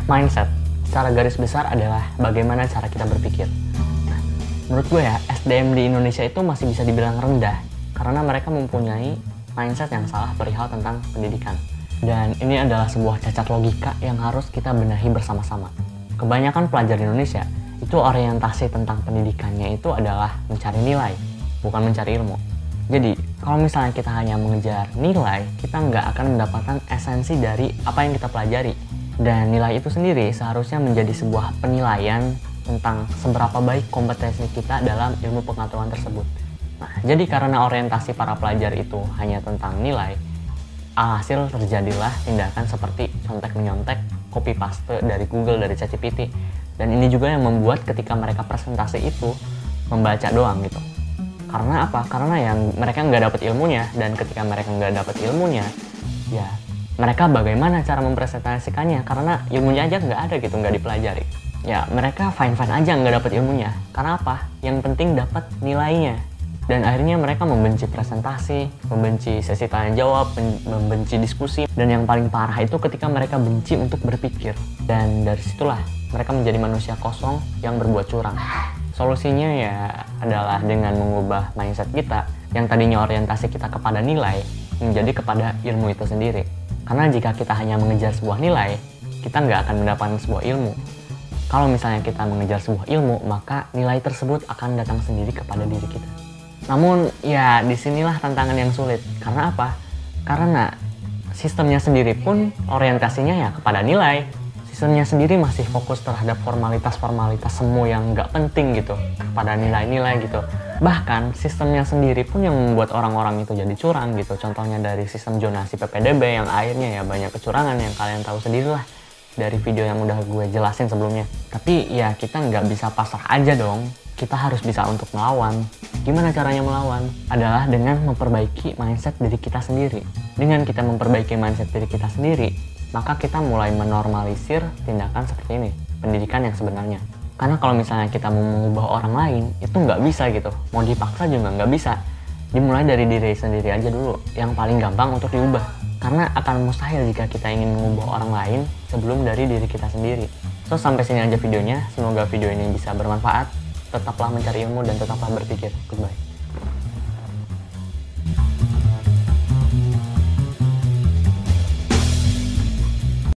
Mindset secara garis besar adalah bagaimana cara kita berpikir. Nah, menurut gue ya, SDM di Indonesia itu masih bisa dibilang rendah karena mereka mempunyai mindset yang salah perihal tentang pendidikan. Dan ini adalah sebuah cacat logika yang harus kita benahi bersama-sama. Kebanyakan pelajar di Indonesia itu orientasi tentang pendidikannya itu adalah mencari nilai, bukan mencari ilmu. Jadi, kalau misalnya kita hanya mengejar nilai, kita nggak akan mendapatkan esensi dari apa yang kita pelajari. Dan nilai itu sendiri seharusnya menjadi sebuah penilaian tentang seberapa baik kompetensi kita dalam ilmu pengetahuan tersebut. Nah, jadi karena orientasi para pelajar itu hanya tentang nilai, alhasil terjadilah tindakan seperti contek-menyontek, copy paste dari Google, dari ChatGPT. Dan ini juga yang membuat ketika mereka presentasi itu membaca doang gitu. Karena apa? Karena yang mereka nggak dapat ilmunya, dan ketika mereka nggak dapat ilmunya, ya mereka bagaimana cara mempresentasikannya? Karena ilmunya aja nggak ada gitu, nggak dipelajari. Ya mereka fine-fine aja nggak dapat ilmunya. Karena apa? Yang penting dapat nilainya. Dan akhirnya mereka membenci presentasi, membenci sesi tanya jawab, membenci diskusi. Dan yang paling parah itu ketika mereka benci untuk berpikir. Dan dari situlah mereka menjadi manusia kosong yang berbuat curang. Solusinya ya adalah dengan mengubah mindset kita yang tadinya orientasi kita kepada nilai menjadi kepada ilmu itu sendiri. Karena jika kita hanya mengejar sebuah nilai, kita nggak akan mendapatkan sebuah ilmu. Kalau misalnya kita mengejar sebuah ilmu, maka nilai tersebut akan datang sendiri kepada diri kita. Namun ya disinilah tantangan yang sulit. Karena apa? Karena sistemnya sendiri pun orientasinya ya kepada nilai. Sistemnya sendiri masih fokus terhadap formalitas-formalitas semu yang nggak penting gitu, kepada nilai-nilai gitu. Bahkan sistemnya sendiri pun yang membuat orang-orang itu jadi curang gitu. Contohnya dari sistem zonasi PPDB yang akhirnya ya banyak kecurangan yang kalian tahu sendirilah dari video yang udah gue jelasin sebelumnya. Tapi ya kita nggak bisa pasrah aja dong. Kita harus bisa untuk melawan. Gimana caranya melawan? Adalah dengan memperbaiki mindset diri kita sendiri. Dengan kita memperbaiki mindset diri kita sendiri, maka kita mulai menormalisir tindakan seperti ini, pendidikan yang sebenarnya. Karena kalau misalnya kita mau mengubah orang lain, itu nggak bisa gitu. Mau dipaksa juga nggak bisa. Dimulai dari diri sendiri aja dulu, yang paling gampang untuk diubah. Karena akan mustahil jika kita ingin mengubah orang lain sebelum dari diri kita sendiri. So, sampai sini aja videonya. Semoga video ini bisa bermanfaat. Tetaplah mencari ilmu dan tetaplah berpikir. Goodbye.